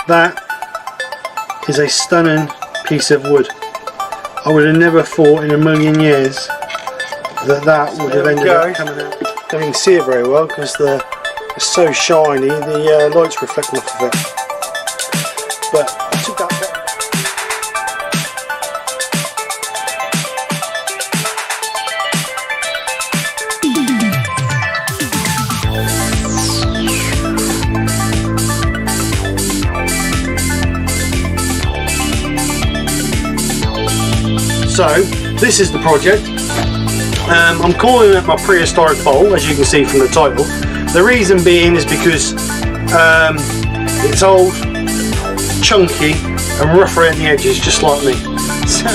That is a stunning piece of wood. I would have never thought in a million years that would have ended up coming out. Don't even see it very well because it's so shiny, the light's reflecting off of it. But I took that bottom. So this is the project. I'm calling it my prehistoric bowl, as you can see from the title. The reason being is because it's old, chunky and rough around the edges, just like me. So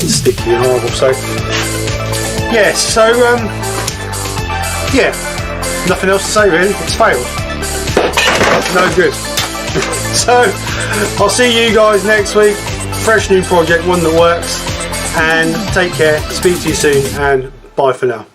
sticky and horrible. So yeah, yeah, nothing else to say really. It's failed. No good. So I'll see you guys next week. Fresh new project, one that works. And take care. Speak to you soon, and bye for now.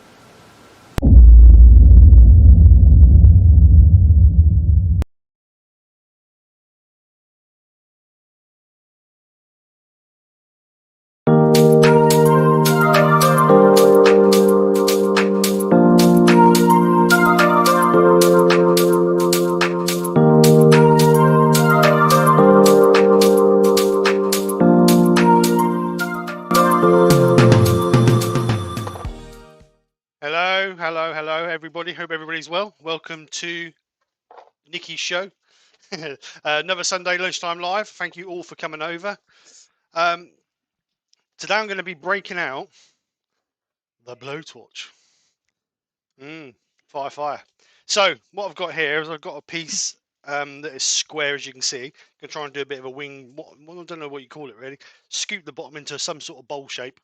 Hello everybody, hope everybody's well. Welcome to Nikki's show. Another Sunday lunchtime live. Thank you all for coming over. Today I'm going to be breaking out the blowtorch. Fire. So what I've got here is I've got a piece that is square, as you can see. I'm going to try and do a bit of a wing, I don't know what you call it really. Scoop the bottom into some sort of bowl shape.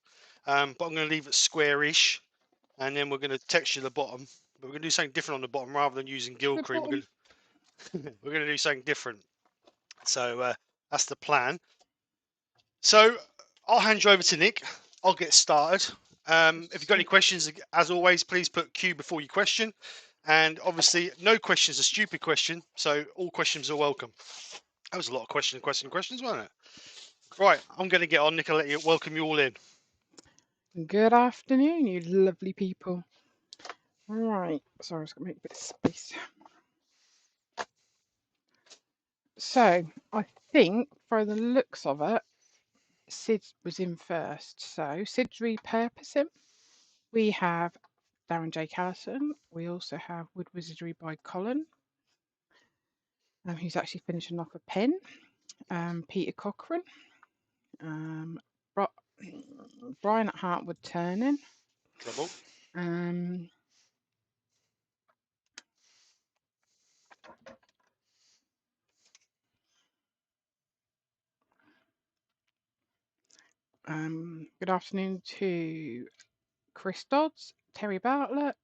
But I'm going to leave it squarish. And then we're going to texture the bottom, but we're going to do something different on the bottom rather than using gill cream. We're going to do something different. So that's the plan. So I'll hand you over to Nick. I'll get started. If you've got any questions, as always, please put Q before your question. And obviously, no question is a stupid question, so all questions are welcome. That was a lot of questions, wasn't it? Right, I'm going to get on, Nick. I'll let you welcome you all in. Good afternoon, you lovely people. Right, sorry, I was going to make a bit of space. So, I think, for the looks of it, Sid was in first. So, Sid's repurposing. We have Darren J. Callison. We also have Wood Wizardry by Colin, who's actually finishing off a pen. Peter Cochrane. Brian at Heartwood Turning. Trouble. Good afternoon to Chris Dodds, Terry Bartlett,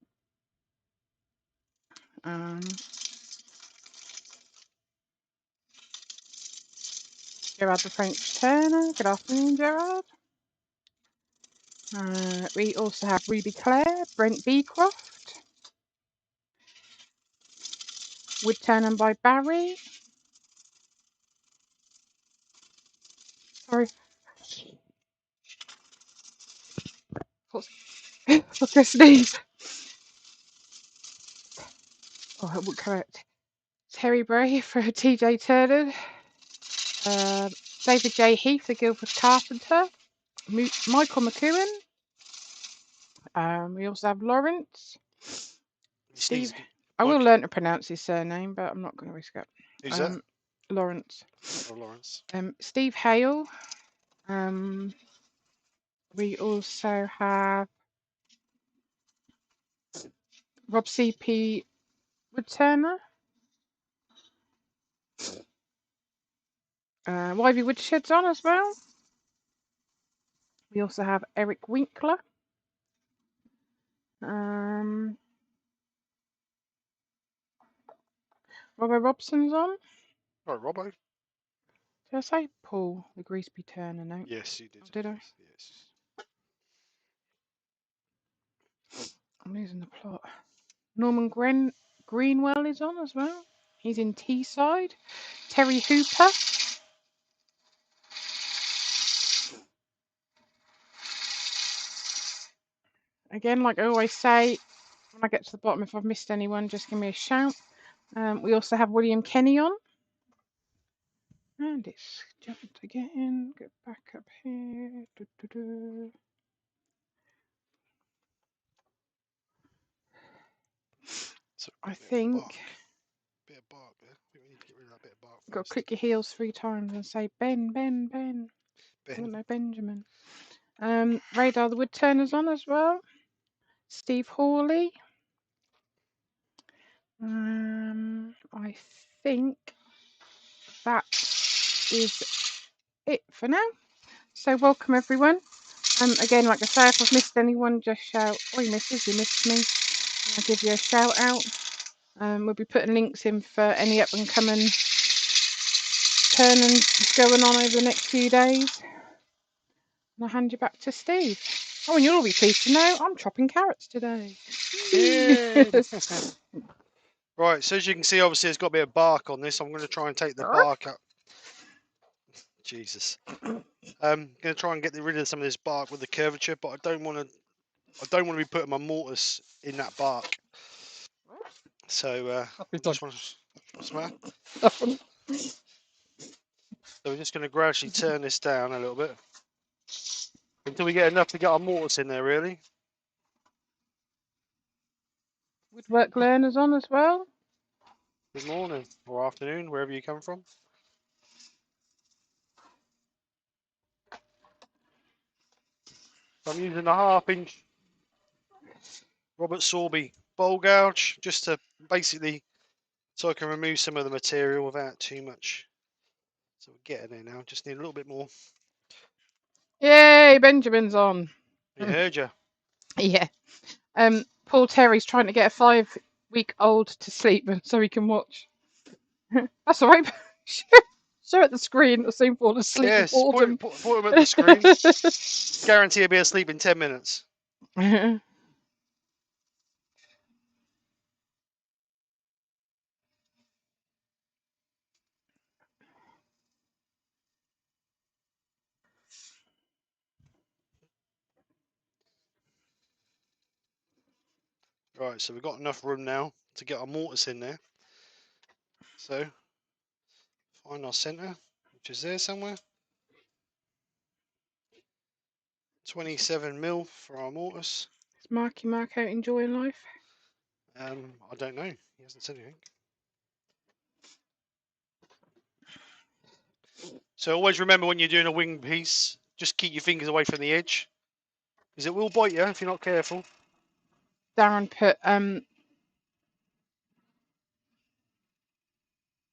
Gerard the French Turner. Good afternoon, Gerard. We also have Ruby Clare, Brent Beecroft, Woodturning by Barry. Sorry. I was going to sneeze. Oh, I would correct. Terry Bray for TJ Turner. David J. Heath, the Guildford Carpenter. Michael McEwen. We also have Lawrence. Steve. I will learn to pronounce his surname, but I'm not going to risk it. Who's that? Lawrence. Oh, Lawrence. Steve Hale. We also have Rob C.P. Woodturner. Wivey Woodshed's on as well. We also have Eric Winkler. Robert Robson's on. Right, Robbo. Did I say Paul, the Greasby Turner? No. Yes, you did. Oh, did I? Yes. I'm losing the plot. Norman Greenwell is on as well. He's in Teesside. Terry Hooper. Again, like I always say, when I get to the bottom, if I've missed anyone, just give me a shout. We also have William Kenny on. And it's jumped again. Get back up here. So I think. Bit of bark there. I think we need to get rid of that bit of bark first. Got to click your heels 3 times and say Ben. Ben. No, Benjamin. Radar the Woodturner's on as well. Steve Hawley. I think that is it for now. So welcome everyone. Again, like I say, if I've missed anyone, just shout, "Oi, missus, you missed me." And I'll give you a shout out. We'll be putting links in for any up and coming turnings going on over the next few days. And I'll hand you back to Steve. Oh, and you'll all be pleased to know I'm chopping carrots today. Right, so as you can see, obviously it's got a bit of bark on this. I'm going to try and take the bark out. Jesus. I'm going to try and get rid of some of this bark with the curvature, but I don't want to be putting my mortise in that bark. So I just want to. What's the matter? So we're just going to gradually turn this down a little bit until we get enough to get our mortise in there, really. Woodwork learners on as well. Good morning or afternoon, wherever you come from. So I'm using a 1/2 inch Robert Sorby bowl gouge just to basically so I can remove some of the material without too much. So we're getting there now. Just need a little bit more. Yay, Benjamin's on. I heard you. Yeah. Paul Terry's trying to get a 5-week-old to sleep so he can watch. That's all right. Show at the screen. It'll soon fall asleep. Yes, point him at the screen. Guarantee he'll be asleep in 10 minutes. Right, so we've got enough room now to get our mortise in there. So, find our centre, which is there somewhere. 27mm for our mortise. Is Marky Mark out enjoying life? I don't know. He hasn't said anything. So always remember when you're doing a wing piece, just keep your fingers away from the edge, because it will bite you if you're not careful. Darren put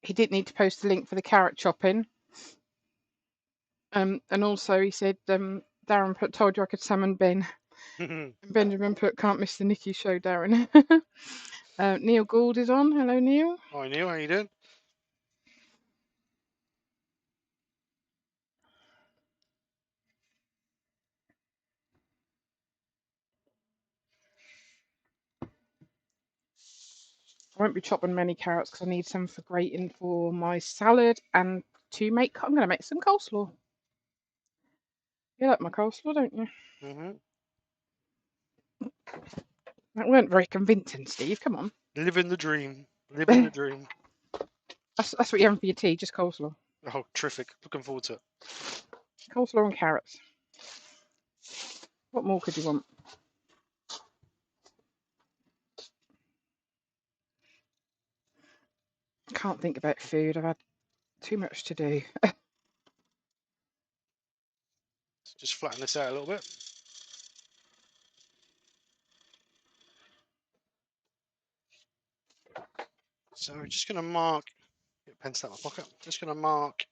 he did need to post a link for the carrot chopping. And also he said Darren put told you I could summon Ben. And Benjamin put can't miss the Nikki show, Darren. Neil Gould is on. Hello, Neil. Hi, Neil. How you doing? I won't be chopping many carrots because I need some for grating for my salad and I'm going to make some coleslaw. You like my coleslaw, don't you? Mm-hmm. That weren't very convincing, Steve. Come on. Living the dream. Living the dream. That's what you're having for your tea, just coleslaw. Oh, terrific. Looking forward to it. Coleslaw and carrots. What more could you want? Can't think about food. I've had too much to do. Just flatten this out a little bit. So we're just going to mark, get a pencil out of my pocket, just going to mark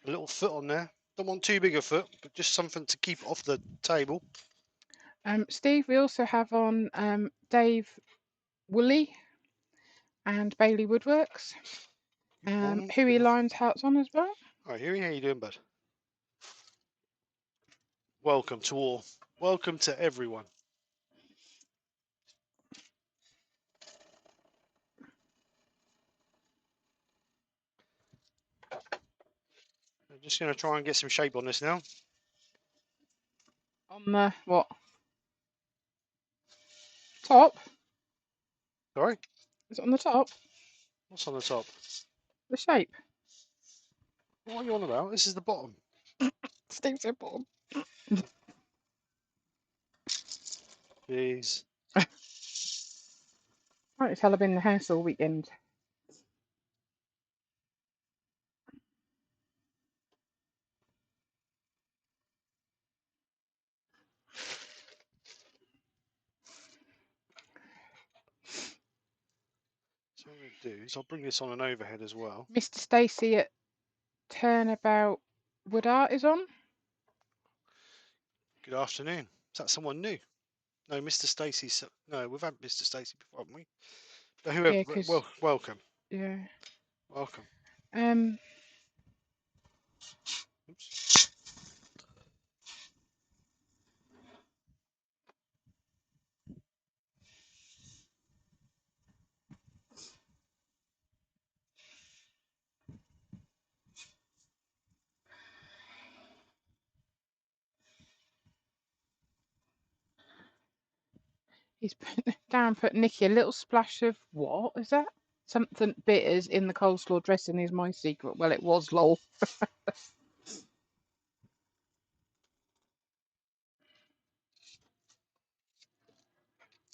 a little foot on there. Don't want too big a foot, but just something to keep off the table. Steve, we also have on Dave Woolley and Bailey Woodworks. Huey Lyons Hearts on as well. All right, Huey, how you doing, bud? Welcome to all. Welcome to everyone. I'm just going to try and get some shape on this now. On the what? Top? Sorry? Is it on the top? What's on the top? The shape. What are you on about? This is the bottom. Steve said bottom. Jeez. Right, tell I've been in the house all weekend. So what I'm going to do is I'll bring this on an overhead as well. Mr. Stacey at Turnabout Wood Art is on. Good afternoon. Is that someone new? No, Mr. Stacey. No, we've had Mr. Stacey before, haven't we? But whoever. Yeah, because welcome. yeah. Welcome. Oops. He's put Nikki a little splash of what is that? Something bitters in the coleslaw dressing is my secret. Well, it was, lol.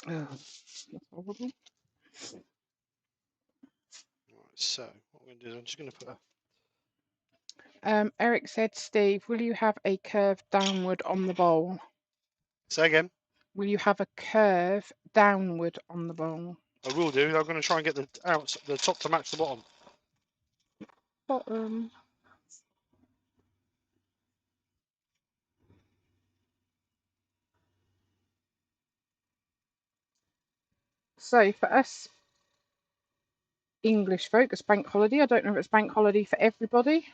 Oh, that's horrible. Right, so what I'm going to do is I'm just going to put a. Eric said, Steve, will you have a curve downward on the bowl? Say again. Will you have a curve downward on the bowl? I will do. I'm going to try and get the top to match the bottom. Bottom. So for us English folk, it's bank holiday. I don't know if it's bank holiday for everybody.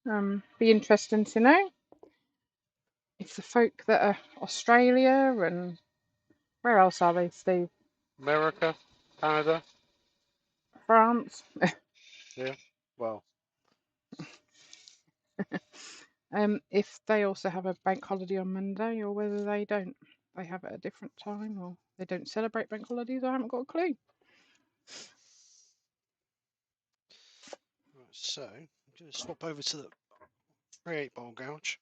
Be interesting to know. If the folk that are Australia and where else are they, Steve? America, Canada. France. Yeah. Well. If they also have a bank holiday on Monday or whether they don't. They have it at a different time or they don't celebrate bank holidays. I haven't got a clue. Right, so I'm going to swap over to the create bowl gouge.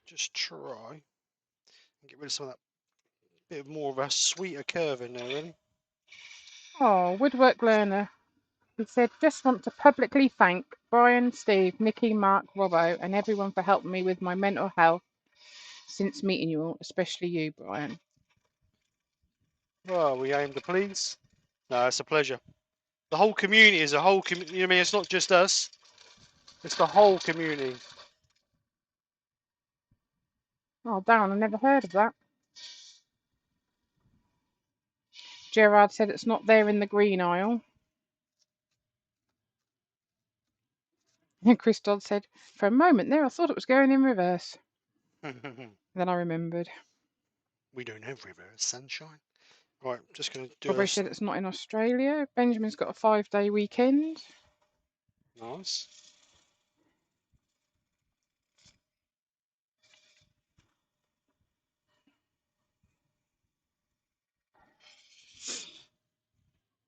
Just try and get rid of some of that bit more of a sweeter curve in there, really. Oh, woodwork learner. He said, just want to publicly thank Brian, Steve, Nikki, Mark, Robbo, and everyone for helping me with my mental health since meeting you all, especially you, Brian. Well, we aim to please. No, it's a pleasure. The whole community is a whole community. I mean, it's not just us. It's the whole community. Oh, darn, I never heard of that. Gerard said it's not there in the green aisle. And Chris Dodd said, for a moment there, I thought it was going in reverse. Then I remembered. We don't have reverse sunshine. Right, just going to do Robbo a said it's not in Australia. Benjamin's got a 5-day weekend. nice.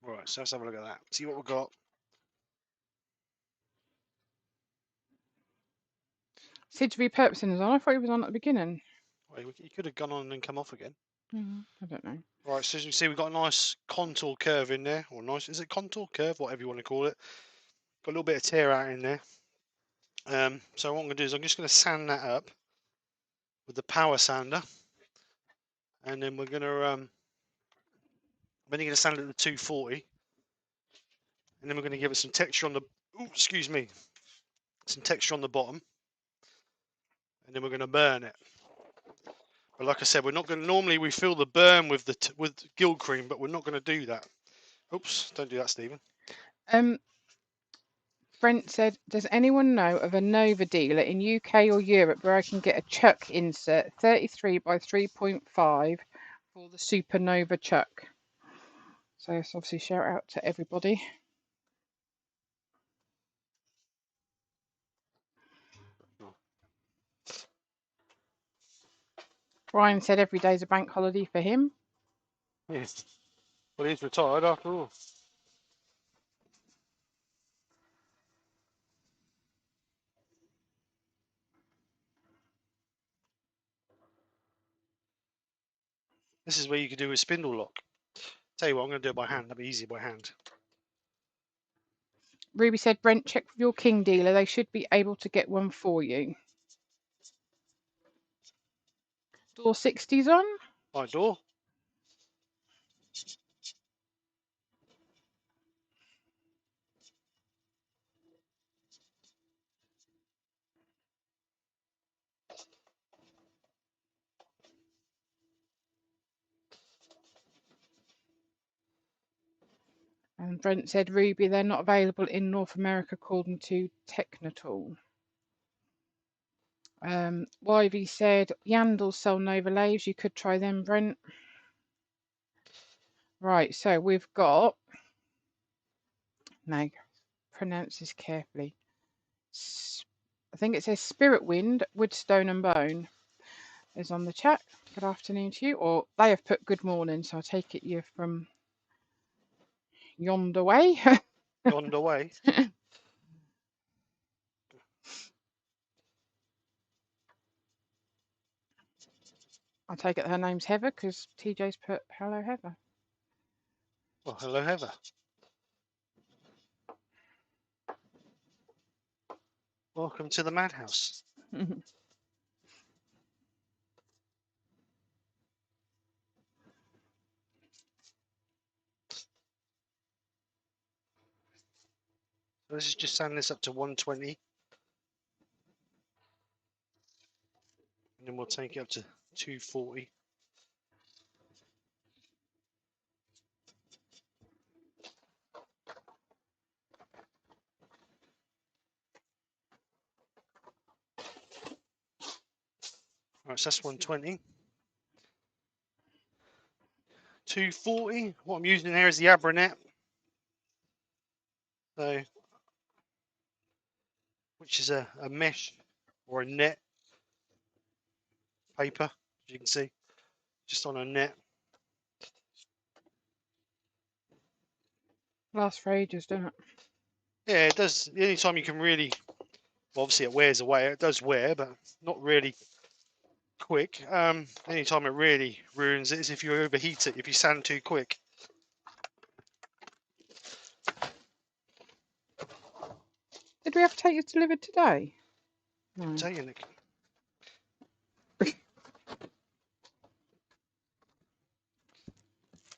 Right, so let's have a look at that. See what we've got. Sid's repurposing is on. I thought he was on at the beginning. Well, you could have gone on and come off again. I don't know. Right, so as you can see, we've got a nice contour curve in there, or nice, is it contour curve, whatever you want to call it. Got a little bit of tear out in there. So what I'm going to do is I'm just going to sand that up with the power sander, and then we're going to then you're going to sand it to 240, and then we're going to give it some texture on the, excuse me, some texture on the bottom, and then we're going to burn it. But like I said, we're not going to, normally we fill the burn with with Gild cream, but we're not going to do that. Oops, don't do that, Stephen. Brent said, does anyone know of a Nova dealer in UK or Europe where I can get a chuck insert 33 by 3.5 for the Supernova chuck? So it's obviously shout out to everybody. Brian said every day's a bank holiday for him. Yes. Well, he's retired after all. This is where you could do a spindle lock. Tell you what, I'm going to do it by hand. That'll be easier by hand. Ruby said, Brent, check with your King dealer. They should be able to get one for you. Door 60's on. Hi, door. And Brent said, Ruby, they're not available in North America according to Technotool. YV said, Yandles sell Nova lathes. You could try them, Brent. Right, so we've got, now pronounce this carefully. I think it says Spirit Wind, Woodstone and Bone is on the chat. Good afternoon to you. Or they have put good morning, so I take it you're from yonder way. Yonder way. I take it her name's Heather because TJ's put hello Heather. Well, hello, Heather. Welcome to the madhouse. Let's just sand this up to 120. And then we'll take it up to 240. Right, so that's 120. 240. What I'm using there is the Abranet. So, which is a mesh or a net paper, as you can see, just on a net. Lasts for ages, doesn't it? Yeah, it does. The only time you can really, well, obviously it wears away. It does wear, but not really quick. Any time it really ruins it is if you overheat it, if you sand too quick. Did we have to take it delivered today? No. Tell you, Nick.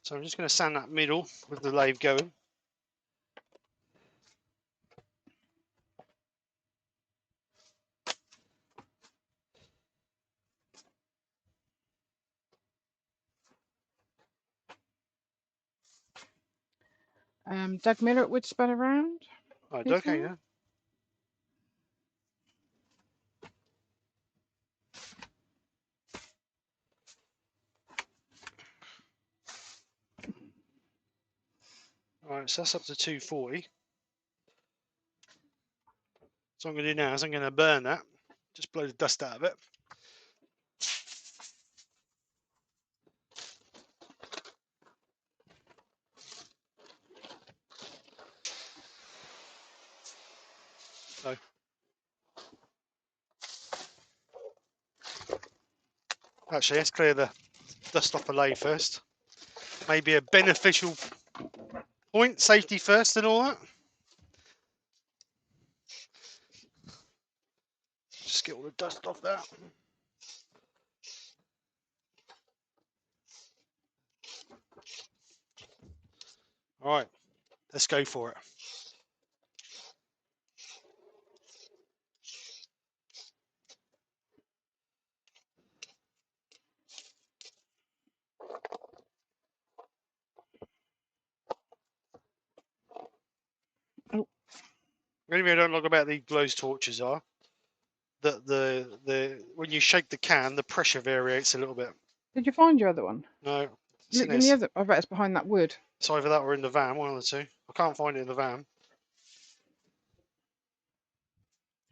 So I'm just going to sand that middle with the lathe going. Doug Miller at Woodspun around. Right, Please okay, now. yeah. Alright, so that's up to 240. So what I'm going to do now is I'm going to burn that. Just blow the dust out of it. So, actually, let's clear the dust off the lathe first. Maybe a beneficial point, safety first and all that. Just get all the dust off that. Alright, let's go for it. Oh. The only thing I don't like about these glows torches are that the when you shake the can, the pressure varies a little bit. Did you find your other one? No, it's in Look in the this. other. I bet it's behind that wood. It's either that or in the van, one of the two. I can't find it in the van.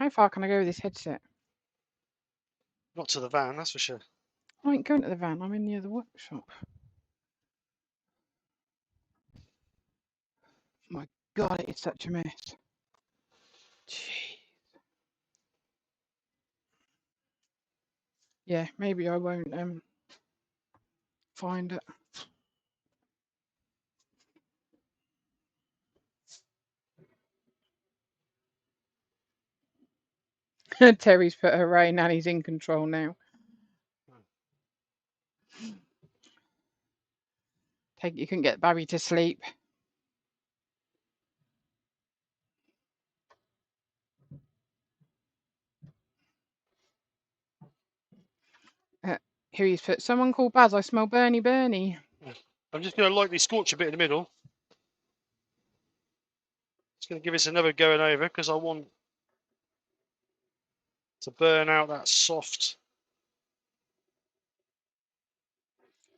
How far can I go with this headset? Not to the van, that's for sure. I ain't going to the van. I'm in the other workshop. My God, it is such a mess. Gee. Yeah, maybe I won't find it. Terry's put her rain and he's in control now. Take you can get Barry to sleep. Here he's put someone called Baz. I smell Bernie Bernie. I'm just going to lightly scorch a bit in the middle. Just going to give this another going over because I want to burn out that soft.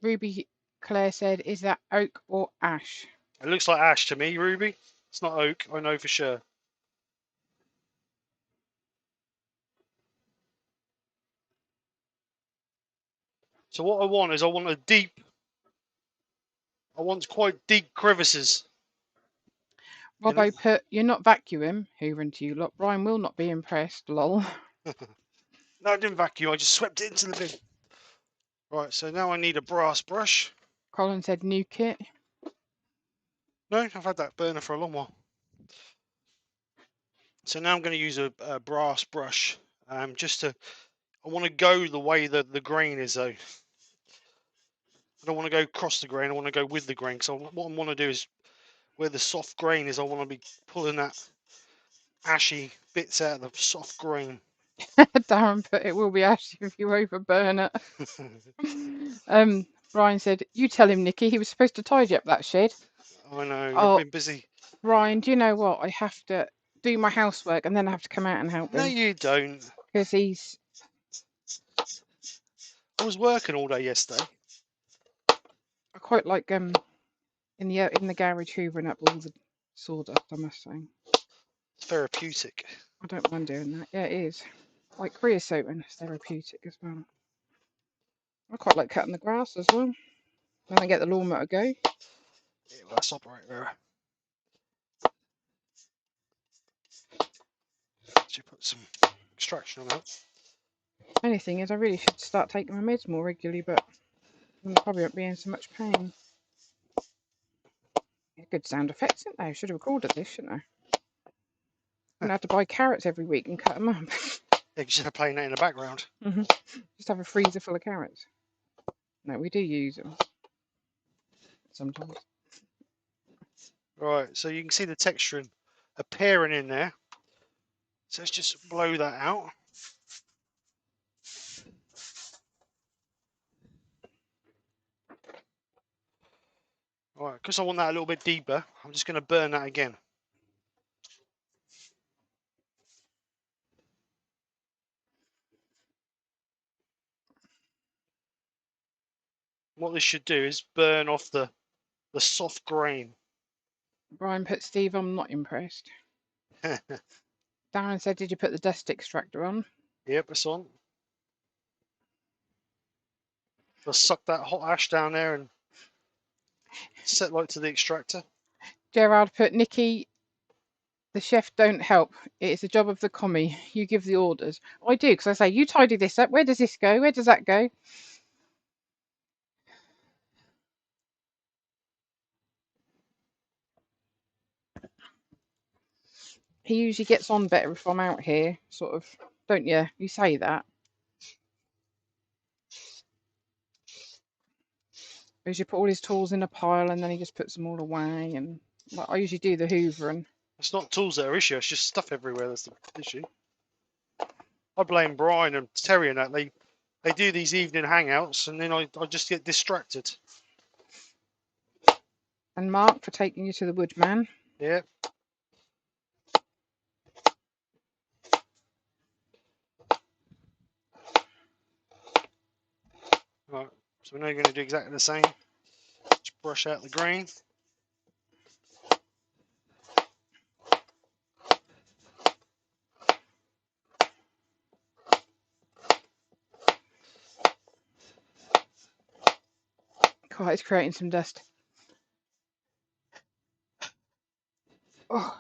Ruby Claire said, "Is that oak or ash?" It looks like ash to me, Ruby. It's not oak, I know for sure. So what I want is I want quite deep crevices. Robbo put, "You're not vacuum." Hoovering to you lot. Brian will not be impressed. Lol. No, I didn't vacuum. I just swept it into the bin. Right, so now I need a brass brush. Colin said, "New kit." No, I've had that burner for a long while. So now I'm going to use a brass brush, just to. I want to go the way that the grain is, though. I don't want to go across the grain. I want to go with the grain. So what I want to do is, where the soft grain is, I want to be pulling that ashy bits out of the soft grain. Darren put, "It will be ashy if you overburn it." Brian said, "You tell him, Nikki. He was supposed to tidy up that shed." I know. I've Oh, been busy. Brian, do you know what? I have to do my housework and then I have to come out and help No, him you don't. because he's. I was working all day yesterday. I quite like in the garage hoovering up all the sawdust. I must say, It's therapeutic. I don't mind doing that. Yeah, it is. Like creosote and it's therapeutic as well. I quite like cutting the grass as well. Then I get the lawnmower to go. Yeah, well, that's operate there. Should put some extraction on that. Only thing is, I really should start taking my meds more regularly, but I probably won't be in so much pain. Good sound effects, isn't they? Should have recorded this, shouldn't I? I'm gonna have to buy carrots every week and cut them up. Yeah, just have playing that in the background. Just have a freezer full of carrots. No, we do use them sometimes. Right, so you can see the texture appearing in there. So let's just blow that out. Right, because I want that a little bit deeper, I'm just going to burn that again. What this should do is burn off the soft grain. Brian put, Steve, I'm not impressed. Darren said, did you put the dust extractor on? Yep, it's on. Just suck that hot ash down there and set light to the extractor. Gerard put, Nikki, the chef don't help. It is the job of the commie. You give the orders. I do, because I say, you tidy this up. Where does this go? Where does that go? He usually gets on better if I'm out here, sort of, don't you? You say that. Because you put all his tools in a pile and then he just puts them all away. And like, I usually do the hoover and It's not tools that are issue, it's just stuff everywhere that's the issue. I blame Brian and Terry and that. They do these evening hangouts and then I just get distracted. and Mark for taking you to the Woodman. Yeah. Right, so we're now going to do exactly the same. Just brush out the grain. God, it's creating some dust. Oh.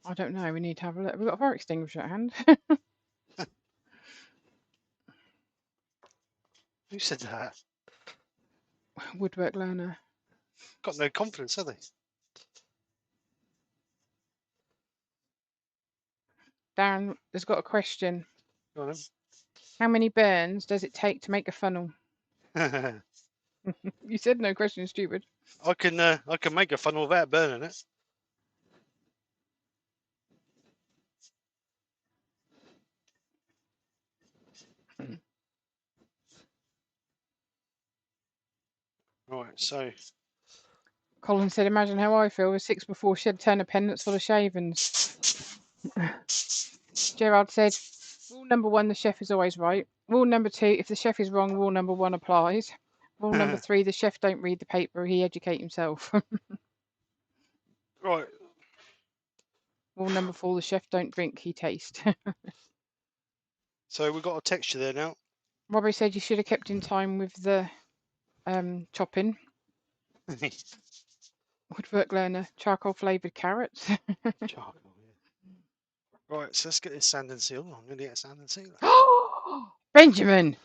I don't know. We need to have a look. We've got a fire extinguisher at hand. Who said that? Woodwork learner. Got no confidence, have they? Darren has got a question. Go on How many burns does it take to make a funnel? then. You said no question, stupid. I can make a funnel without burning it. Right, so Colin said, imagine how I feel with 6 before shed turn of pendants full of shavings. Gerard said, rule number 1, the chef is always right. Rule number 2, if the chef is wrong, rule number 1 applies. Rule number 3, the chef don't read the paper, he educate himself. right. Rule number 4, the chef don't drink, he taste. So we've got a texture there now. Robbie said you should have kept in time with the chopping. Woodwork learner, charcoal flavoured carrots. Charcoal, yeah. Right, so let's get this sand and seal. I'm going to get sand and sealer. Benjamin!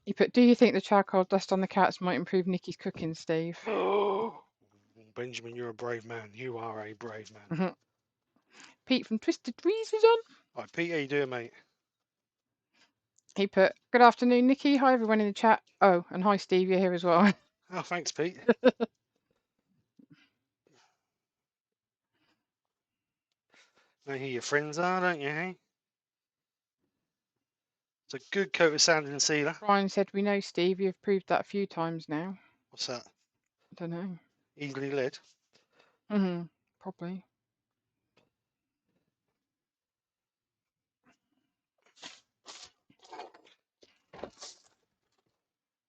He put, do you think the charcoal dust on the cats might improve Nikki's cooking, Steve? Benjamin, you're a brave man. You are a brave man. Pete from Twisted Trees was on. Right, Pete, how you doing, mate? He put, good afternoon, Nikki. Hi, everyone in the chat. Oh, and hi, Steve. You're here as well. Oh, thanks, Pete. Know who your friends are, don't you, hey? It's a good coat of sand and sealer. Brian said, we know, Steve. You've proved that a few times now. What's that? I don't know. Easily led. Probably.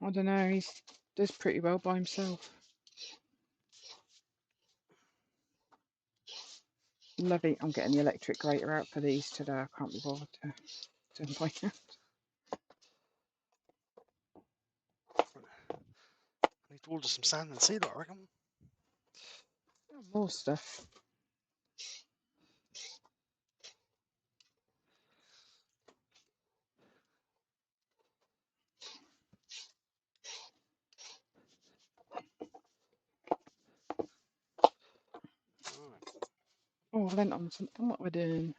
I don't know. He does pretty well by himself. Lovely. I'm getting the electric grater out for these today. I can't be bothered to do them by hand. I need to order some sand and sealer, I reckon. Oh, more stuff. Oh, I lent on something. What we're doing?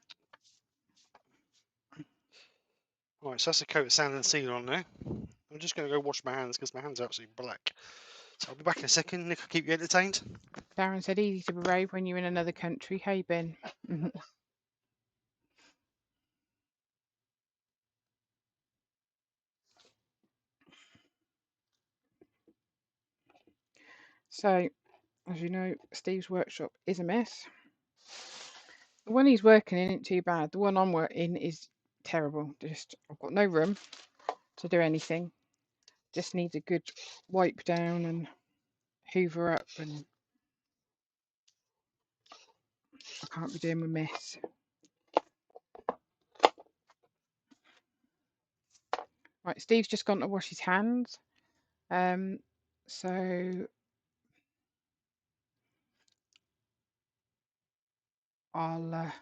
Right, so that's a coat of sand and sealer on there. I'm just going to go wash my hands because my hands are absolutely black. So I'll be back in a second. Nick, I'll keep you entertained. Darren said, easy to be brave when you're in another country. Hey, Ben. So, as you know, Steve's workshop is a mess. The one he's working in isn't too bad. The one I'm working in is terrible. I've got no room to do anything. Just needs a good wipe down and hoover up, and I can't be doing my mess. Right, Steve's just gone to wash his hands. So I'll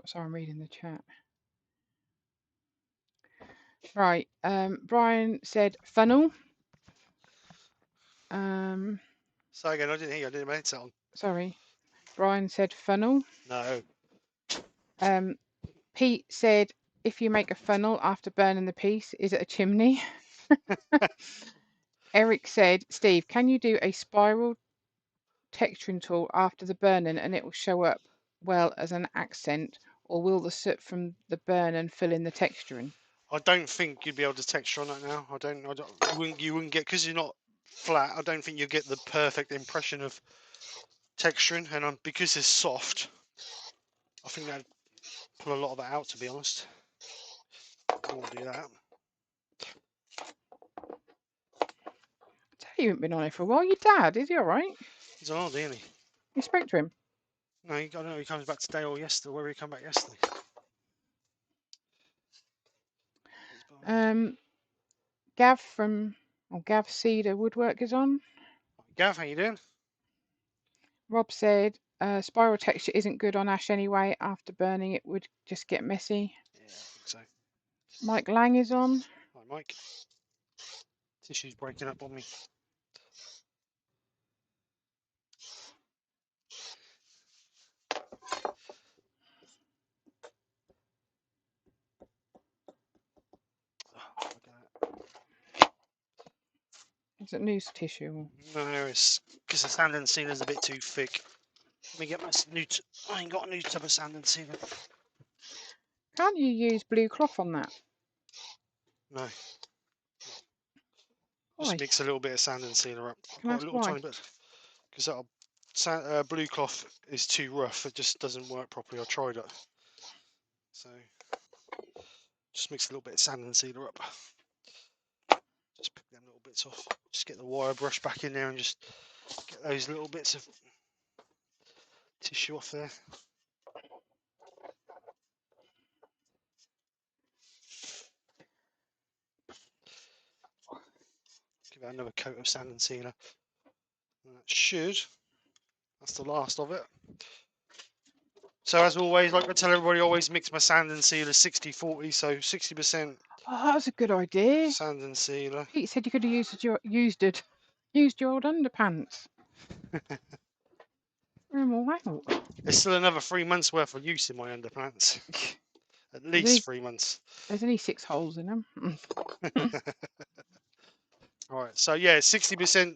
sorry, I'm reading the chat. Right, Brian said funnel. So again, I didn't hear you. I didn't make it on. Sorry, Brian said funnel. No. Pete said, if you make a funnel after burning the piece, is it a chimney? Eric said, Steve, can you do a spiral texturing tool after the burning and it will show up well as an accent, or will the soot from the burning fill in the texturing? I don't think you'd be able to texture on that now. You wouldn't get, because you're not flat. I don't think you get the perfect impression of texturing, and because it's soft, I think that'd pull a lot of it out. To be honest, I won't do that. You haven't been on it for a while. Your dad, is he all right? He's on holiday, isn't he? You spoke to him? No, I don't know. He comes back today or yesterday. Where did he come back yesterday? Gav Cedar Woodwork is on. Gav, how you doing? Rob said, spiral texture isn't good on ash anyway. After burning, it would just get messy. Yeah, I think so. Mike Lang is on. Hi, Mike. Tissue's breaking up on me. Is it loose tissue? No, it's because the sand and sealer's a bit too thick. Let me get my new. I ain't got a new tub of sand and sealer. Can't you use blue cloth on that? No. Why? Just mix a little bit of sand and sealer up. Can I ask why? Tiny bit. Because that blue cloth is too rough. It just doesn't work properly. I tried it. So just mix a little bit of sand and sealer up. Just pick them little bits off. Just get the wire brush back in there and just get those little bits of tissue off there. Give it another coat of sand and sealer. And that's the last of it. So as always, like I tell everybody, always mix my sand and sealer 60-40, so 60% Oh, that was a good idea. sand and sealer. Pete said you could have used your old underpants. Wow. There's still another 3 months worth of use in my underpants. At least 3 months. There's only 6 holes in them. Alright, so yeah, 60%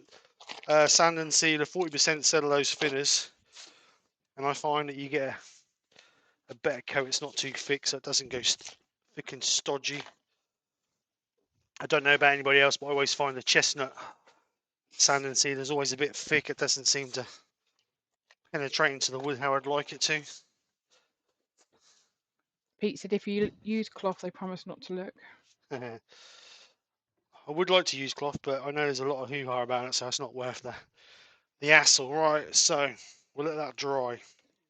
sand and sealer, 40% cellulose thinners. And I find that you get a better coat. It's not too thick, so it doesn't go thick and stodgy. I don't know about anybody else, but I always find the chestnut sand and sealer is always a bit thick. It doesn't seem to penetrate into the wood how I'd like it to. Pete said if you use cloth, they promise not to look. I would like to use cloth, but I know there's a lot of hoo-ha about it, so it's not worth the hassle. Right, so we'll let that dry.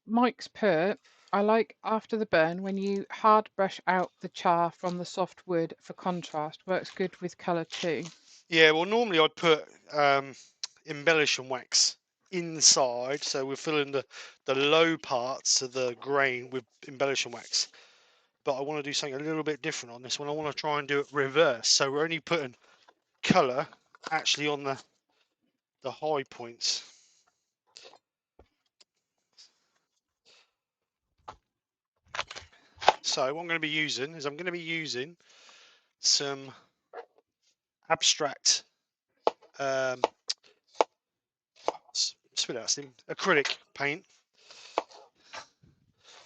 Mike's pert. I like after the burn when you hard brush out the char from the soft wood for contrast. Works good with colour too. Yeah, well, normally I'd put embellishing wax inside, so we're filling the low parts of the grain with embellishing wax. But I want to do something a little bit different on this one. I want to try and do it reverse. So we're only putting colour actually on the high points. So what I'm going to be using is some abstract spit out steam acrylic paint.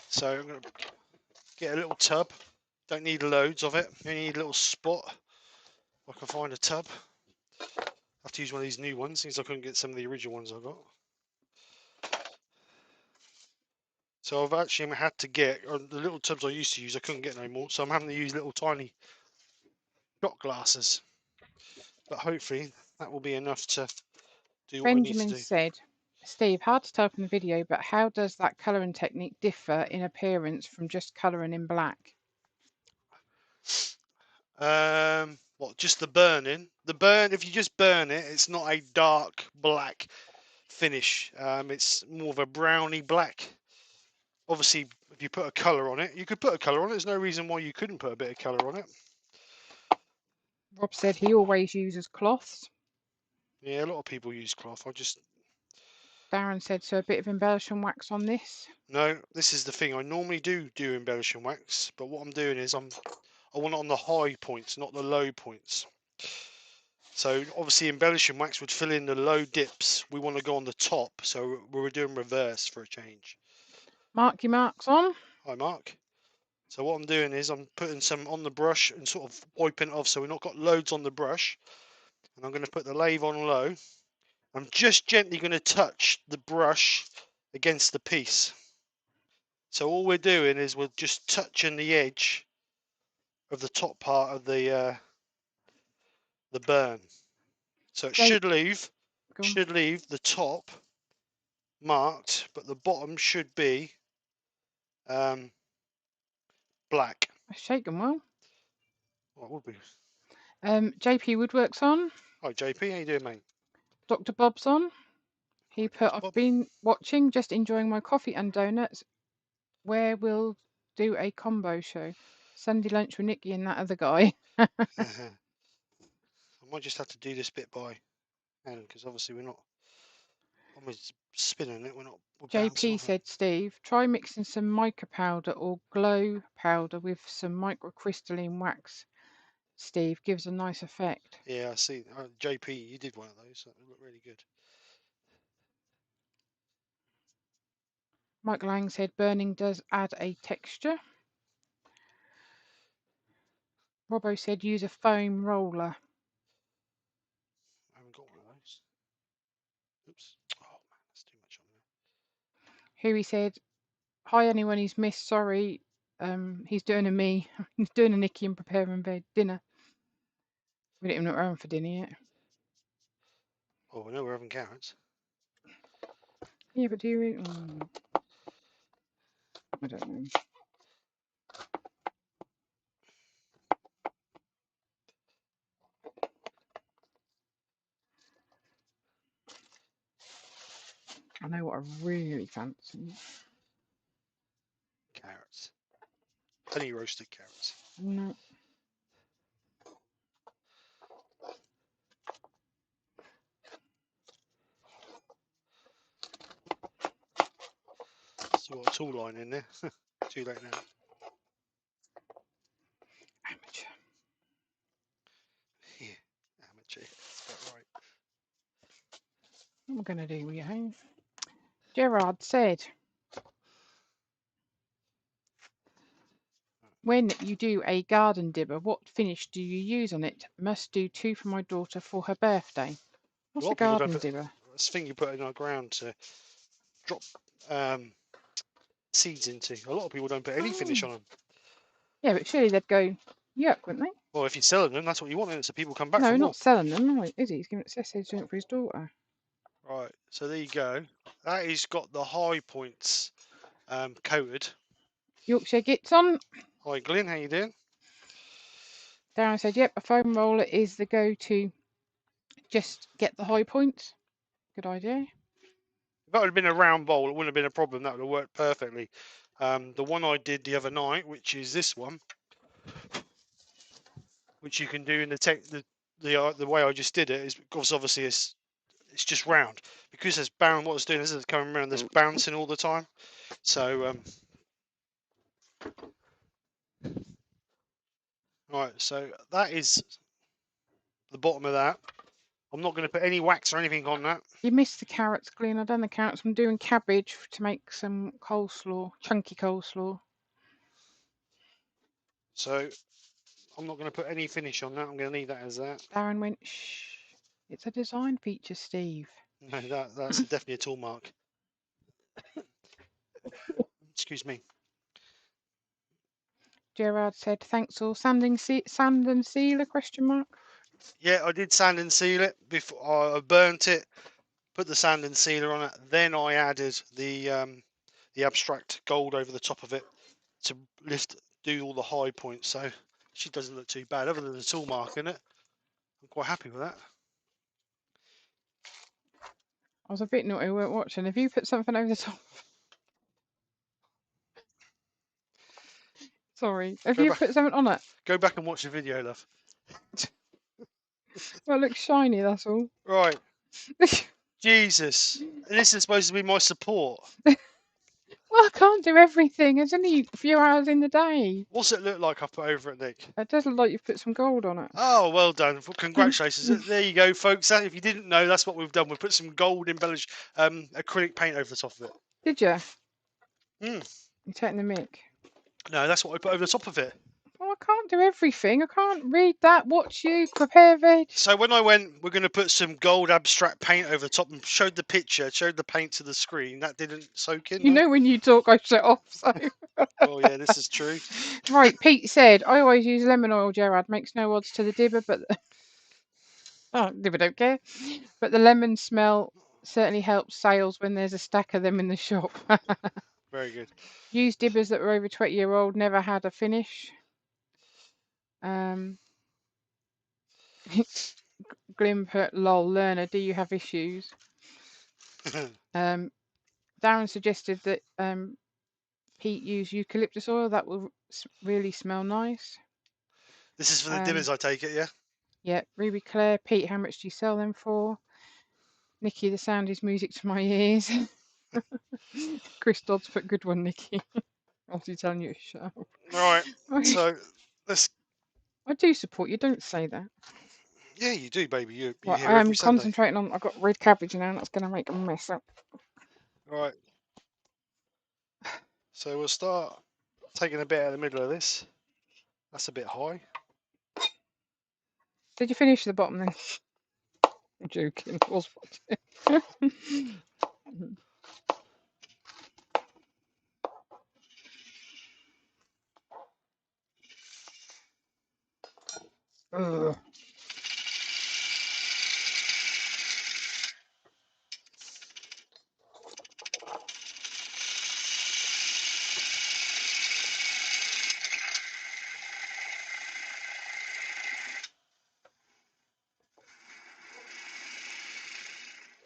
So I'm going to get a little tub. Don't need loads of it. You only need a little spot. If I can find a tub. I have to use one of these new ones since I couldn't get some of the original ones I got. So I've actually had to get the little tubs I used to use. I couldn't get no more, so I'm having to use little tiny shot glasses. But hopefully that will be enough to do what I need to Benjamin do. said, Steve, hard to tell from the video, but how does that colouring technique differ in appearance from just colouring in black? What? Just the burning? The burn. If you just burn it, it's not a dark black finish. It's more of a browny black. Obviously, if you put a colour on it, you could put a colour on it. There's no reason why you couldn't put a bit of colour on it. Rob said he always uses cloths. Yeah, a lot of people use cloth. Darren said, so a bit of embellishing wax on this. No, this is the thing. I normally do embellishing wax, but what I'm doing is I want it on the high points, not the low points. So obviously embellishing wax would fill in the low dips. We want to go on the top, so we're doing reverse for a change. Mark your marks on. Hi, Mark. So what I'm doing is I'm putting some on the brush and sort of wiping it off so we've not got loads on the brush. And I'm going to put the lathe on low. I'm just gently going to touch the brush against the piece. So all we're doing is we're just touching the edge of the top part of the burn. So it should leave the top marked, but the bottom should be black. Shaken well. Well, it would be. JP Woodworks on. Hi JP, how you doing, mate? Dr. Bob's on. He Hi, put, Dr. I've Bob. been watching, just enjoying my coffee and donuts. Where we'll do a combo show. Sunday lunch with Nikki and that other guy. I might just have to do this bit by hand because obviously we're not. When we're spinning it, we're bouncing JP off it. said, Steve, try mixing some mica powder or glow powder with some microcrystalline wax. Steve, gives a nice effect. Yeah, I see. JP, you did one of those. That looked really good. Mike Lang said, burning does add a texture. Robbo said, use a foam roller. I haven't got one of those. Oops. Oh man, that's too much on there. Huey said, hi anyone he's missed, sorry. He's doing a me. He's doing a Nikki and preparing dinner. We don't even know what we're having for dinner yet. Oh, I know we're having carrots. Yeah, but do you? I don't know. I know what I really fancy. Carrots. Honey roasted carrots. No. Still got a tool line in there. Too late now. Amateur. Yeah, amateur. That's about right. What am I going to do with you home? Gerard said, when you do a garden dibber, what finish do you use on it? Must do 2 for my daughter for her birthday. What's A lot a of people don't garden put. dibber? It's the thing you put in our ground to drop seeds into. A lot of people don't put any finish on them. Yeah, but surely they'd go yuck, wouldn't they? Well, if you're selling them, that's what you want, isn't it? So people come back No, for more. not selling them, no, is he? He's giving it sausage doing it for his daughter. Right, so there you go. That has got the high points coated. Yorkshire gets on. Hi, Glyn, how you doing? Darren said, yep, a foam roller is the go-to. Just get the high points. Good idea. If that would have been a round bowl, it wouldn't have been a problem. That would have worked perfectly. The one I did the other night, which is this one, which you can do in the way I just did it, is because obviously it's just round. Because it's bound, what it's doing is it's coming around, this bouncing all the time. So right, so that is the bottom of that. I'm not going to put any wax or anything on that. You missed the carrots, Glenn. I've done the carrots. I'm doing cabbage to make some coleslaw, chunky coleslaw. So I'm not going to put any finish on that. I'm going to leave that as that. Darren went, shh. It's a design feature, Steve. No, that's definitely a tool mark. Excuse me. Gerard said, "Thanks all. Sand and sealer? Question mark. Yeah, I did sand and seal it before I burnt it. Put the sand and sealer on it. Then I added the abstract gold over the top of it to do all the high points. So she doesn't look too bad, other than the tool mark in it. I'm quite happy with that. I was a bit naughty. We weren't watching. Have you put something over the top? Sorry. Have you put something on it? Go back and watch the video, love. Well, it looks shiny. That's all. Right. Jesus. And this is supposed to be my support. Well, I can't do everything. There's only a few hours in the day. What's it look like I put over it, Nick? It does look like you've put some gold on it. Oh, well done. Congratulations. There you go, folks. If you didn't know, that's what we've done. We've put some gold embellished acrylic paint over the top of it. Did you? Mm. You're taking the mic. No, that's what I put over the top of it. Well, I can't do everything. I can't read that, watch you, prepare veg. So when I went, we're going to put some gold abstract paint over the top and showed the picture, showed the paint to the screen. That didn't soak in. You know when you talk, I shut off. So. Oh yeah, this is true. Right, Pete said, I always use lemon oil, Gerard. Makes no odds to the dibber, but dibber don't care. But the lemon smell certainly helps sales when there's a stack of them in the shop. Very good. Use dibbers that were over 20-year-old, never had a finish. Glimper, lol, learner, do you have issues? Darren suggested that Pete use eucalyptus oil. That will really smell nice. This is for the dibbers, I take it, yeah? Yeah, Ruby Claire, Pete, how much do you sell them for? Nikki, the sound is music to my ears. Chris Dodds put good one, Nikki. After telling you to shut up. Right, so let's... I do support you, don't say that. Yeah, you do, baby. You Right, hear I am every Sunday. concentrating on, I've got red cabbage now, and that's going to make a mess up. Right. So we'll start taking a bit out of the middle of this. That's a bit high. Did you finish the bottom then? I'm joking. I was watching. Ugh.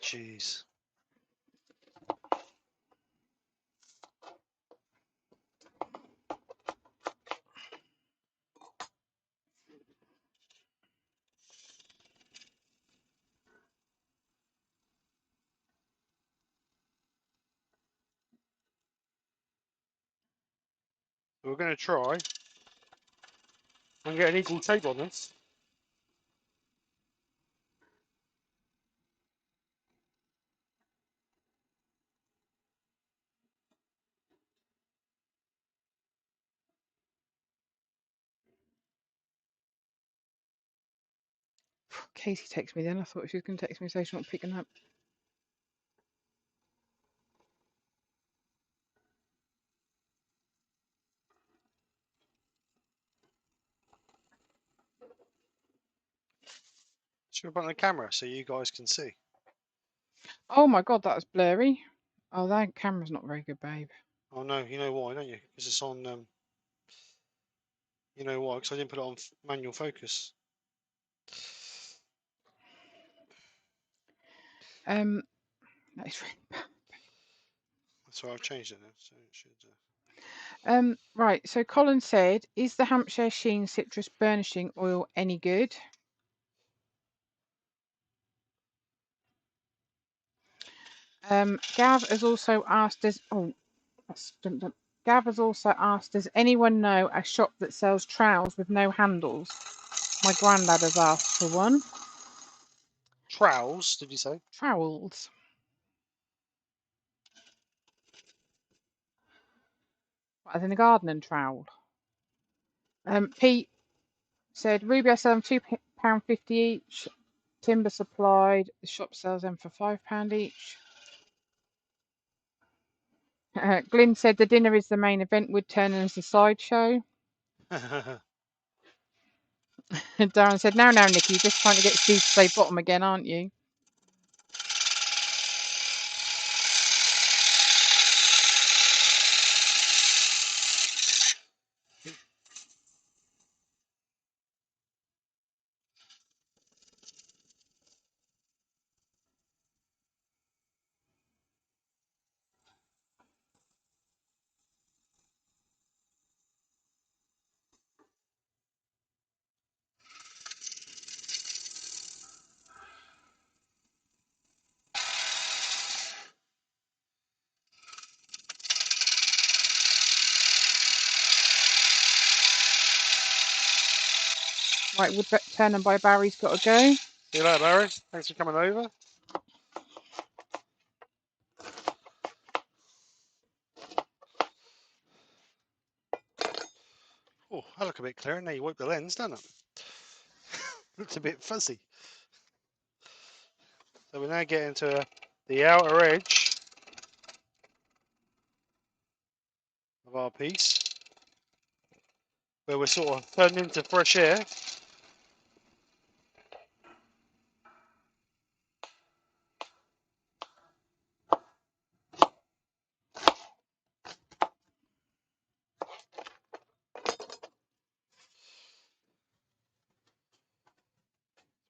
Jeez. We're going to try and get an equal tape on this. Casey texted me then. I thought she was going to text me so she's not picking up. Should we put on the camera so you guys can see? Oh my god, that was blurry. Oh, that camera's not very good, babe. Oh no, you know why, don't you? Because it's on. You know why? Because I didn't put it on manual focus. That is really bad. That's why I've changed it now. So it should. Right. So Colin said, "Is the Hampshire Sheen Citrus Burnishing Oil any good?" Gav has also asked us. Oh, Gav has also asked, "Does anyone know a shop that sells trowels with no handles?" My granddad has asked for one. Trowels, did you say? Trowels. As in a gardening trowel. Pete said, "Ruby, I sell them £2.50 each. Timber supplied. The shop sells them for £5 each. Glyn said the dinner is the main event. Woodturning is the sideshow. Darren said, now, Nikki, you're just trying to get Steve to say bottom again, aren't you? Right, Woodturning by Barry's got to go. See you later, Barry. Thanks for coming over. Oh, I look a bit clearer now you wipe the lens, doesn't it? Looks a bit fuzzy. So we're now getting to the outer edge of our piece, where we're sort of turning into fresh air.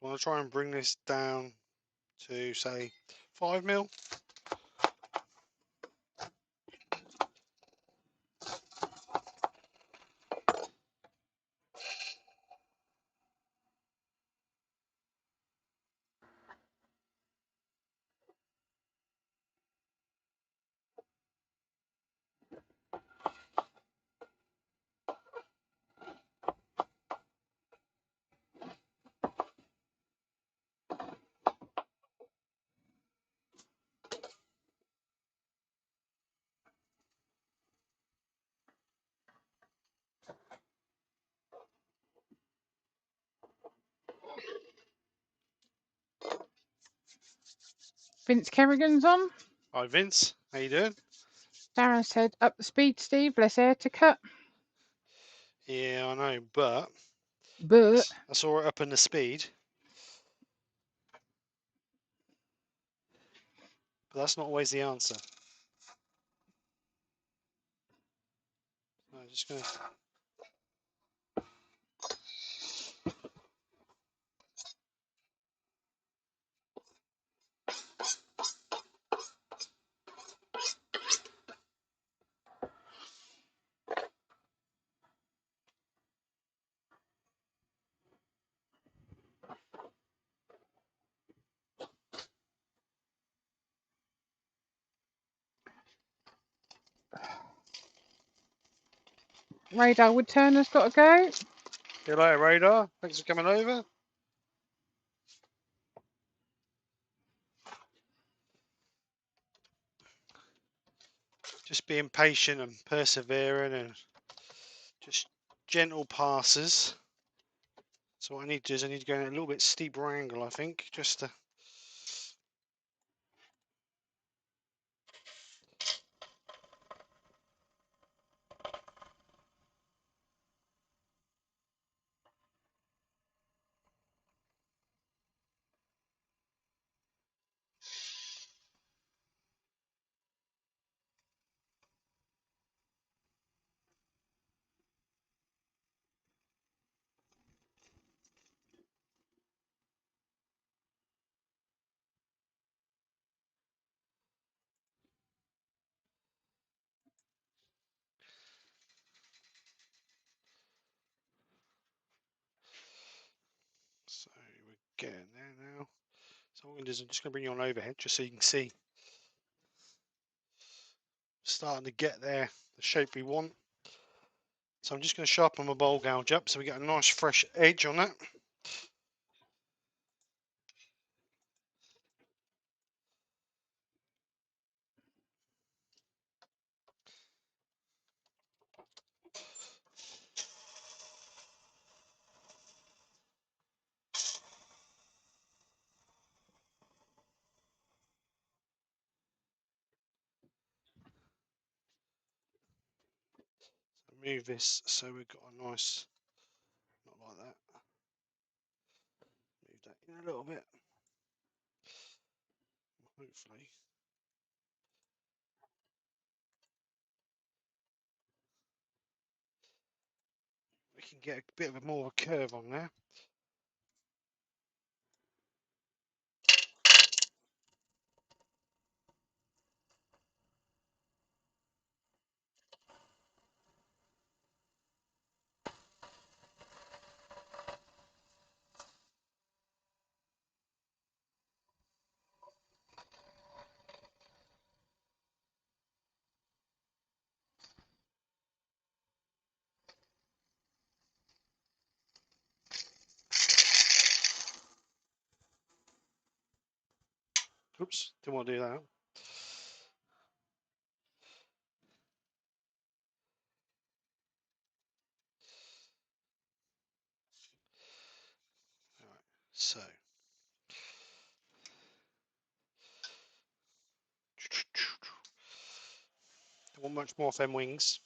I want to try and bring this down to, say, 5mm. Vince Kerrigan's on. Hi, Vince. How you doing? Darren said, up the speed, Steve. Less air to cut. Yeah, I know, but But I saw it up in the speed. But that's not always the answer. I'm just going to... Radar Woodturner's got to go. See you later, Radar. Thanks for coming over. Just being patient and persevering and just gentle passes. So what I need to do is I need to go in a little bit steeper angle, I think, just to... So we're getting there now. So what I'm going to do is I'm just going to bring you on overhead just so you can see. Starting to get there, the shape we want. So I'm just going to sharpen my bowl gouge up so we get a nice fresh edge on that. move this so we've got a nice, not like that. Move that in a little bit. Hopefully. We can get a bit of a more of a curve on there. Oops, didn't want to do that. All right, so. Don't want much more of them wings.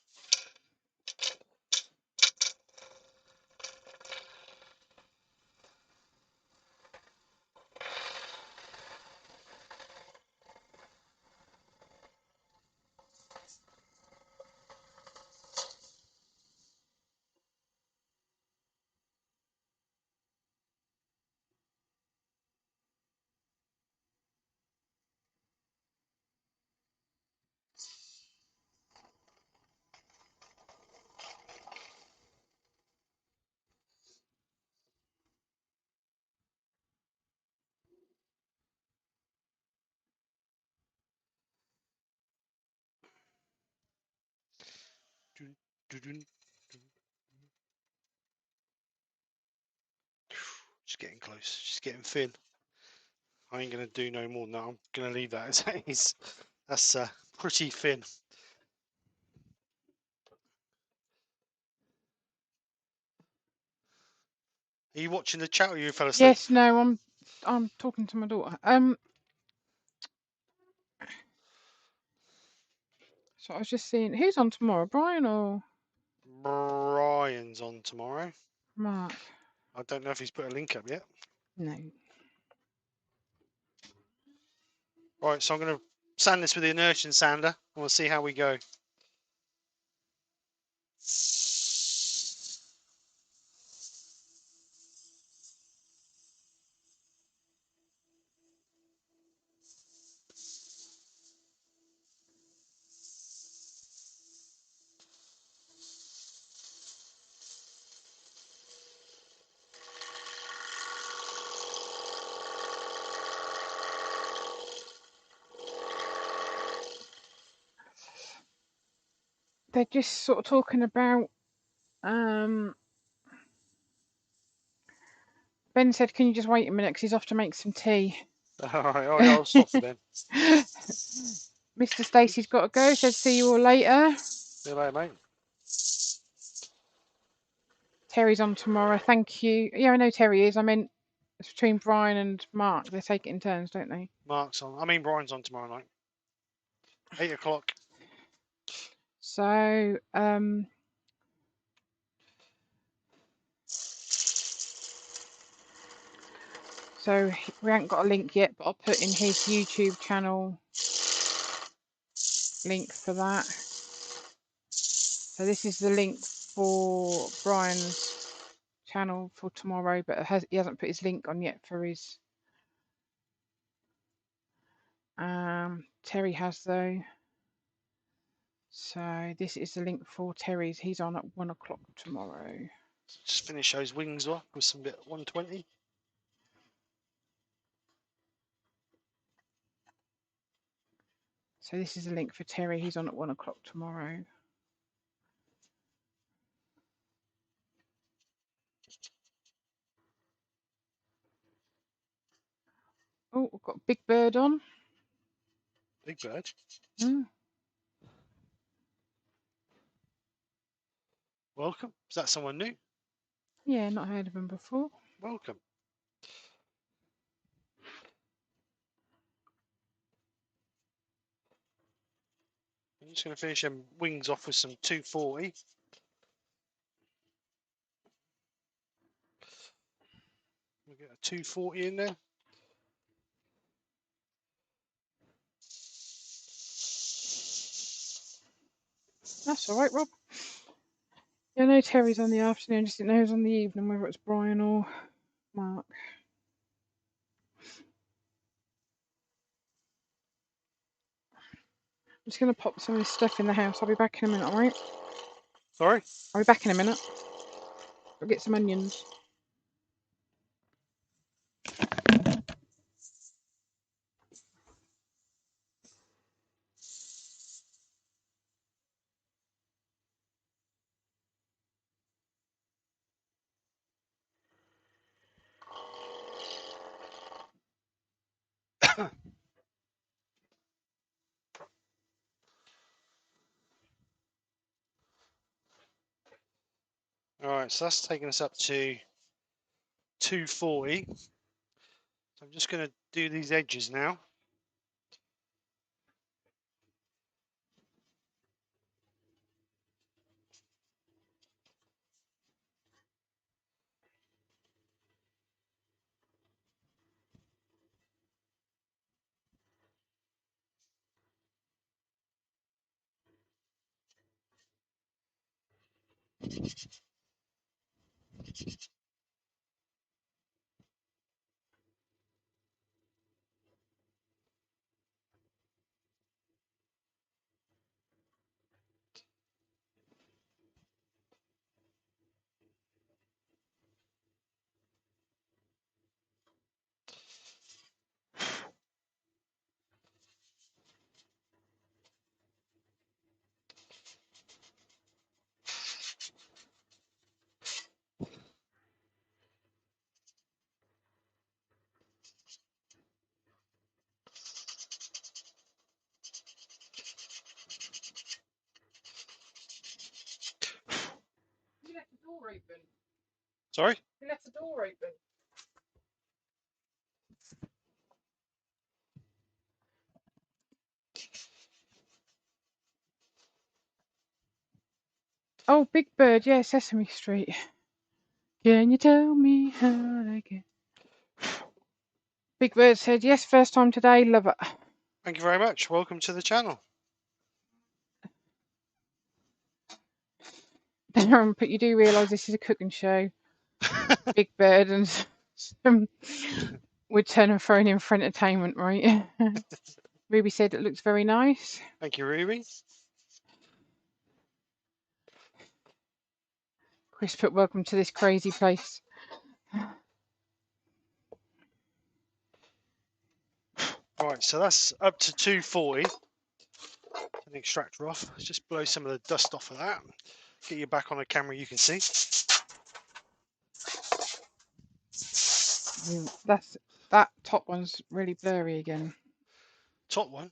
Just getting close, just getting thin. I ain't gonna do no more than that. I'm gonna leave that as it is. That's pretty thin. Are you watching the chat or you fell asleep? Yes, no, I'm talking to my daughter. So I was just seeing who's on tomorrow, Brian or Brian's on tomorrow. Mark? I don't know if he's put a link up yet. No. Right, so I'm gonna sand this with the inertia sander and we'll see how we go. They're just sort of talking about. Ben said, "Can you just wait a minute? Because he's off to make some tea." All right, I'll stop for Ben. Mr. Stacey's got to go. Said, "See you all later." See you later, mate. Terry's on tomorrow. Thank you. Yeah, I know Terry is. I meant it's between Brian and Mark. They take it in turns, don't they? Mark's on. I mean, Brian's on tomorrow night. 8 o'clock. So, we haven't got a link yet, but I'll put in his YouTube channel link for that. So this is the link for Brian's channel for tomorrow, but he hasn't put his link on yet for his. Terry has though. So this is the link for Terry's. He's on at 1 o'clock tomorrow. Just finish those wings off with some bit 120. So this is a link for Terry. He's on at 1 o'clock tomorrow. Oh, we've got Big Bird on. Big Bird. Mm. Welcome. Is that someone new? Yeah, not heard of him before. Welcome. I'm just going to finish them wings off with some 240. Get a 240 in there. That's all right, Rob. Yeah, I know Terry's on the afternoon, just didn't know who's on the evening, whether it's Brian or Mark. I'm just going to pop some of this stuff in the house. I'll be back in a minute, alright? Sorry? I'll be back in a minute. I'll get some onions. Alright, so that's taking us up to 240. So I'm just going to do these edges now. You left the door open. Sorry? You left the door open. Oh, Big Bird, yeah, Sesame Street. Can you tell me how to get... Big Bird said, yes, first time today, love it. Thank you very much. Welcome to the channel. But you do realise this is a cooking show. Big Bird and some Woodturning thrown in for entertainment, right? Ruby said it looks very nice. Thank you, Ruby. Chris put welcome to this crazy place. Right, so that's up to 240. An extractor off. Let's just blow some of the dust off of that. Get you back on the camera, you can see. That top one's really blurry again. Top one.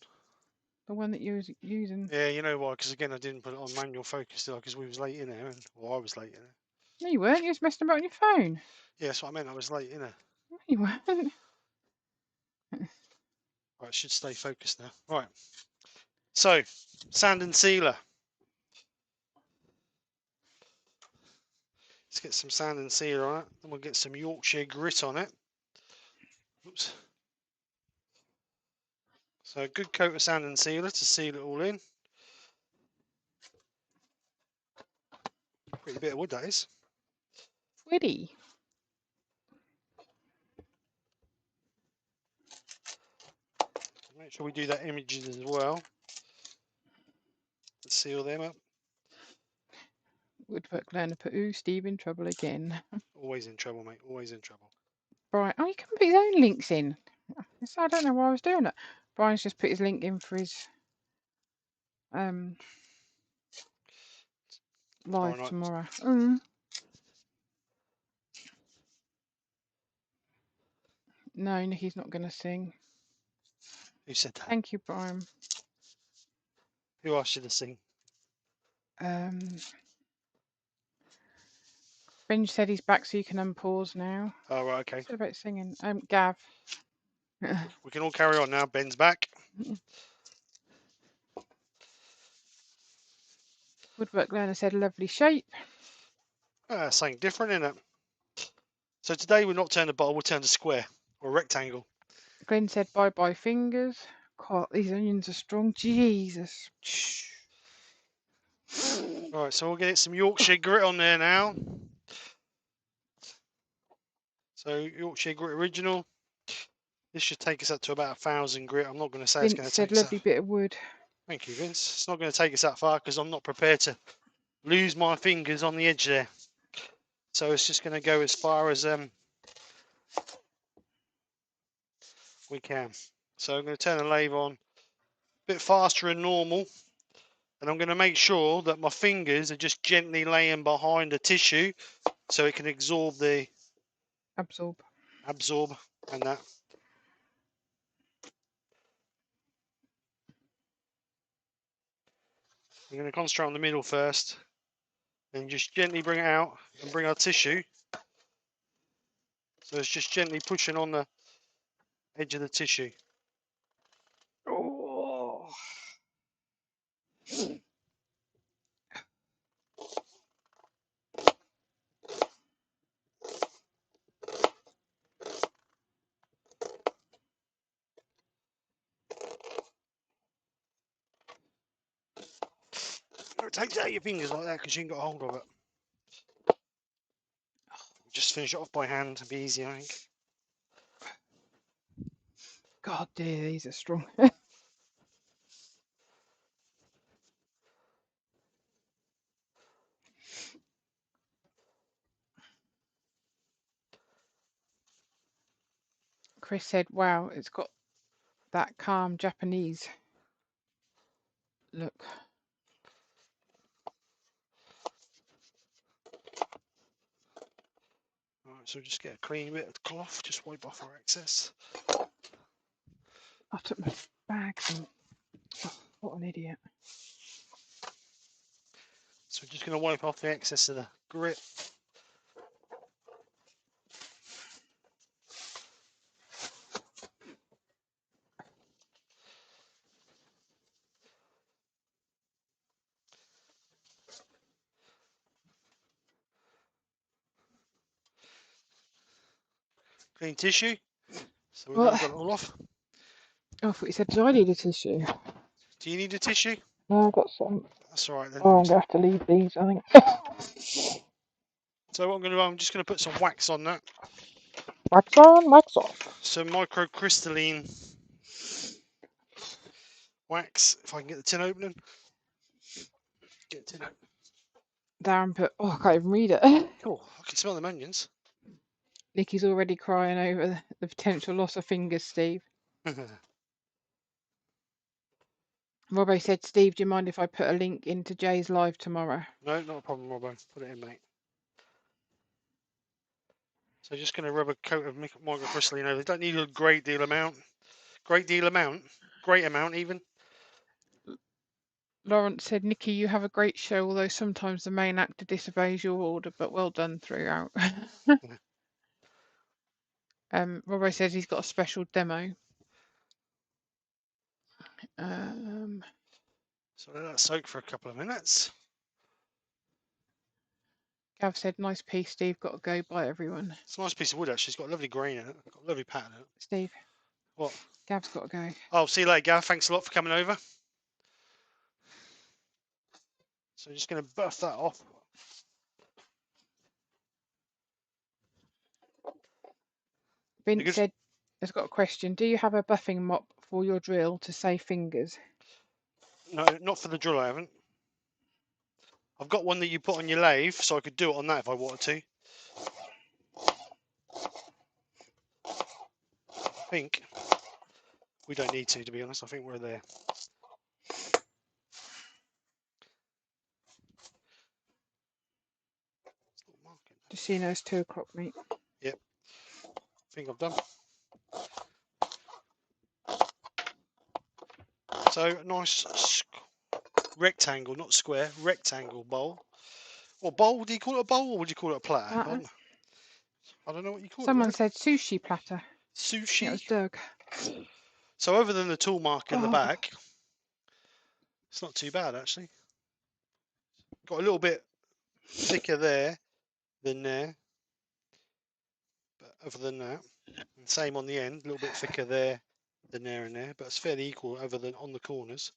The one that you're using. Yeah, you know why? Because again, I didn't put it on manual focus because we was late in there, or I was late in there. No, you weren't. You was messing about on your phone. Yeah, that's what I meant. I was late in there. No, you weren't. Right, should stay focused now. Right. So, sand and sealer. Let's get some sand and sealer on it. Then we'll get some Yorkshire grit on it. Oops. So a good coat of sand and sealer to seal it all in. Pretty bit of wood that is. Woody. Make sure we do that images as well. Let's seal them up. Woodwork learner put, ooh, Steve in trouble again. Always in trouble, mate. Always in trouble. Brian, oh, you can put his own links in. So I don't know why I was doing it. Brian's just put his link in for his live tomorrow. No, Nikki's not going to sing. Who said that? Thank you, Brian. Who asked you to sing? Ben said he's back, so you can unpause now. Oh, right, okay. What about singing? Gav. We can all carry on now. Ben's back. Woodwork learner said lovely shape. Something different in it. So today we'll not turn the bowl, we'll turn the square or rectangle. Glenn said bye bye fingers. God, these onions are strong. Jesus. Right, so we'll get some Yorkshire grit on there now. So Yorkshire grit original. This should take us up to about 1,000 grit. I'm not going to say it's Vince going to said take us that. lovely bit of wood. Thank you, Vince. It's not going to take us that far because I'm not prepared to lose my fingers on the edge there. So it's just going to go as far as we can. So I'm going to turn the lathe on a bit faster than normal. And I'm going to make sure that my fingers are just gently laying behind the tissue so it can absorb Absorb. and that. I'm going to concentrate on the middle first and just gently bring it out and bring our tissue. So it's just gently pushing on the edge of the tissue. Oh. Don't take out your fingers like that because you ain't got a hold of it. Just finish it off by hand to be easy, I think. God dear, these are strong. Chris said, wow, it's got that calm Japanese look. Alright, so just get a clean bit of cloth, just wipe off our excess. I took my bags and... Oh, what an idiot. So we're just going to wipe off the excess of the grit. Clean tissue. So we've now got it all off. Oh, I thought you said, do I need a tissue? Do you need a tissue? No, I've got some. That's alright then. Oh, I'm going to have to leave these, I think. So what I'm going to do, I'm just going to put some wax on that. Wax on, wax off. Some microcrystalline wax, if I can get the tin opening. Get the tin open. Darren put, oh, I can't even read it. Oh, I can smell them onions. Nikki's already crying over the potential loss of fingers, Steve. Robbo said, Steve, do you mind if I put a link into Jay's live tomorrow? No, not a problem, Robbo. Put it in, mate. So just going to rub a coat of microcrystalline over. They don't need a great amount even. Lawrence said, Nikki, you have a great show, although sometimes the main actor disobeys your order, but well done throughout. Robbo says he's got a special demo. So let that soak for a couple of minutes. Gav said, nice piece, Steve. Got to go. Bye, everyone. It's a nice piece of wood, actually. It's got a lovely grain in it. Got a lovely pattern in it. Steve. What? Gav's got to go. Oh, see you later, Gav. Thanks a lot for coming over. So just going to buff that off. Vince said, has got a question. Do you have a buffing mop for your drill to save fingers? No, not for the drill, I haven't. I've got one that you put on your lathe, so I could do it on that if I wanted to. I think we don't need to be honest. I think we're there. Just so you know, it's 2 o'clock, mate. Yep. I think I've done. So nice rectangle, not square, rectangle bowl. Or bowl? Do you call it a bowl or would you call it a platter? I don't know what you call it. Someone said sushi platter. Sushi. Yeah, it was Doug. So other than the tool mark in the back, it's not too bad actually. Got a little bit thicker there than there. other than that. And same on the end, a little bit thicker there than there and there, but it's fairly equal other than on the corners.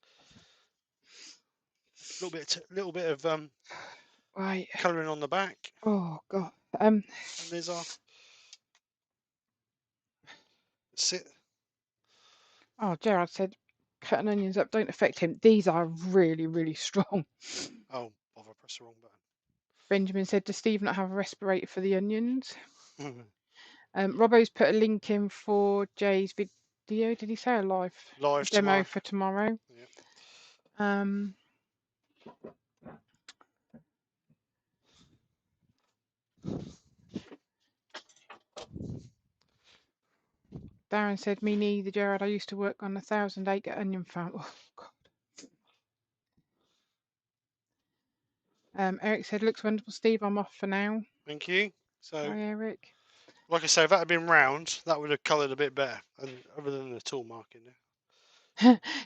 A little bit of Right. colouring on the back, Oh God. and there's our sit. Oh, Gerard said cutting onions up don't affect him. These are really, really strong. Oh, bother, press the wrong Benjamin said, does Steve not have a respirator for the onions? button. Robbo's put a link in for Jay's video. Did he say a live Live demo tomorrow. for tomorrow? Yeah. Darren said, me neither, Gerard. I used to work on a 1,000-acre onion farm. Oh, God. Eric said, looks wonderful, Steve. I'm off for now. Thank you. So, Bye, Eric. like I say, if that had been round, that would have coloured a bit better, and other than the tool mark in there.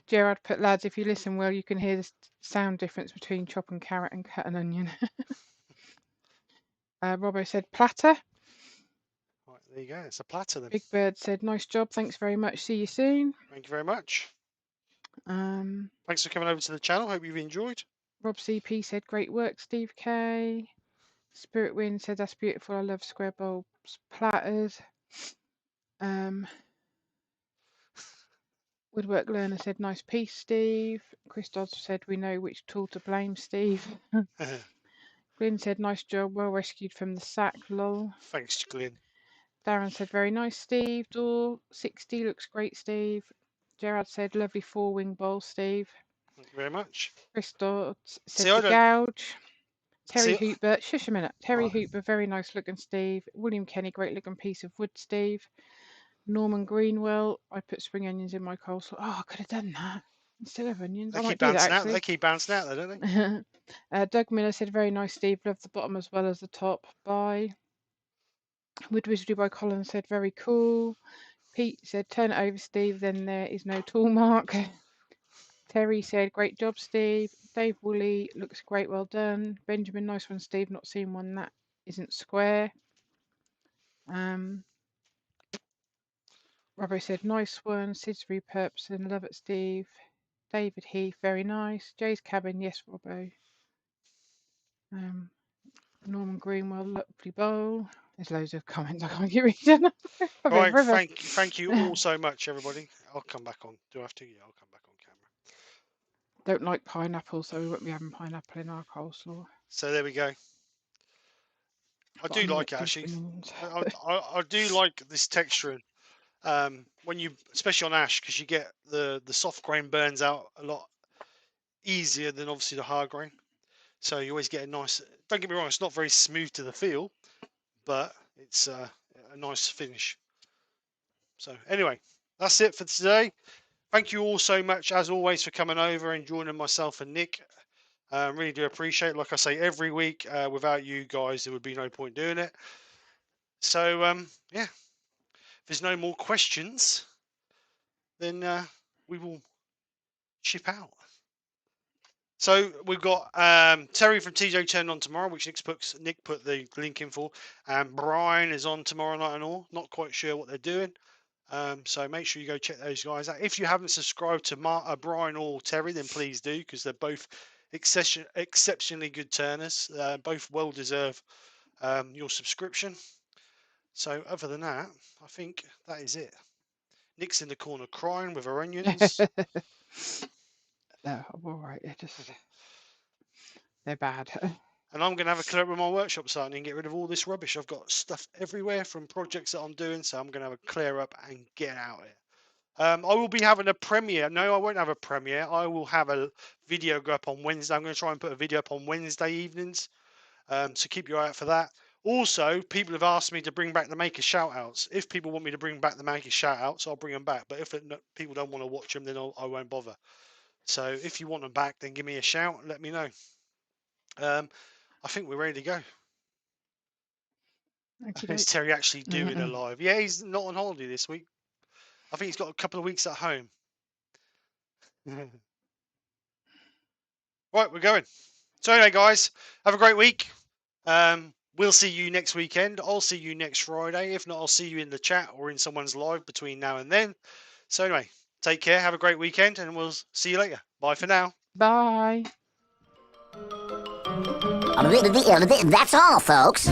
Gerard put, lads, if you listen well, you can hear the sound difference between chopping carrot and cut an onion. Robbo said, platter. Right, there you go. It's a platter then. Big Bird said, nice job. Thanks very much. See you soon. Thank you very much. Um, Thanks for coming over to the channel. Hope you've enjoyed. Rob CP said, great work, Steve K. Spirit Wind said, that's beautiful. I love square bulbs platters. Woodwork Learner said, nice piece, Steve. Chris Dodds said, we know which tool to blame, Steve. Glyn said, nice job. Well rescued from the sack, lol. Thanks, Glyn. Darren said, very nice, Steve. Door 60 looks great, Steve. Gerard said, lovely four-wing bowl, Steve. Thank you very much. Chris Dodds said, See, I the don't gouge. Terry see. Hooper, shush a minute. Terry Right. Hooper, very nice looking, Steve. William Kenny, great looking piece of wood, Steve. Norman Greenwell, I put spring onions in my coleslaw. Oh, I could have done that instead of onions. They I keep might do that bouncing out. They actually. keep bouncing out, though, don't they? Doug Miller said, very nice, Steve. Love the bottom as well as the top. Bye. Wood Wizardry by Colin said, very cool. Pete said, turn it over, Steve. Then there is no tool mark. Terry said, great job, Steve. Dave Woolley, looks great, well done. Benjamin, nice one, Steve. Not seen one that isn't square. Robbo said, nice one. Sid's repurposing, love it, Steve. David Heath, very nice. Jay's Cabin, yes, Robbo. Norman Greenwell, lovely bowl. There's loads of comments I can't get reading. Right, thank you all so much, everybody. I'll come back on. Do I have to? Yeah, I'll come back on camera. Don't like pineapple, so we won't be having pineapple in our coleslaw. So there we go. I do like it actually. I do like this texture. When you, especially on ash, because you get the soft grain burns out a lot easier than obviously the hard grain. So you always get a nice. Don't get me wrong, it's not very smooth to the feel, but it's a nice finish. So anyway, that's it for today. Thank you all so much, as always, for coming over and joining myself and Nick. Really do appreciate it. Like I say, every week, without you guys, there would be no point doing it. So, yeah, if there's no more questions, then we will ship out. So we've got Terry from TJ Turn on tomorrow, which Nick put the link in for, and Brian is on tomorrow night and all. Not quite sure what they're doing. So make sure you go check those guys out. If you haven't subscribed to Brian or Terry, then please do, because they're both exceptionally good turners. Both well deserve your subscription. So other than that, I think that is it. Nick's in the corner crying with her onions. No, I'm all right. They're bad. And I'm going to have a clear up with my workshop site and get rid of all this rubbish. I've got stuff everywhere from projects that I'm doing, so I'm going to have a clear up and get out of it. I will be having a premiere. No, I won't have a premiere. I will have a video go up on Wednesday. I'm going to try and put a video up on Wednesday evenings. So keep your eye out for that. Also, people have asked me to bring back the maker shout-outs. If people want me to bring back the maker shout-outs, I'll bring them back. But if people don't want to watch them, then I won't bother. So if you want them back, then give me a shout and let me know. I think we're ready to go. Is Terry actually doing a live? Yeah, he's not on holiday this week. I think he's got a couple of weeks at home. Right, we're going. So anyway, guys, have a great week. We'll see you next weekend. I'll see you next Friday. If not, I'll see you in the chat or in someone's live between now and then. So anyway, take care. Have a great weekend, and we'll see you later. Bye for now. Bye. That's all, folks.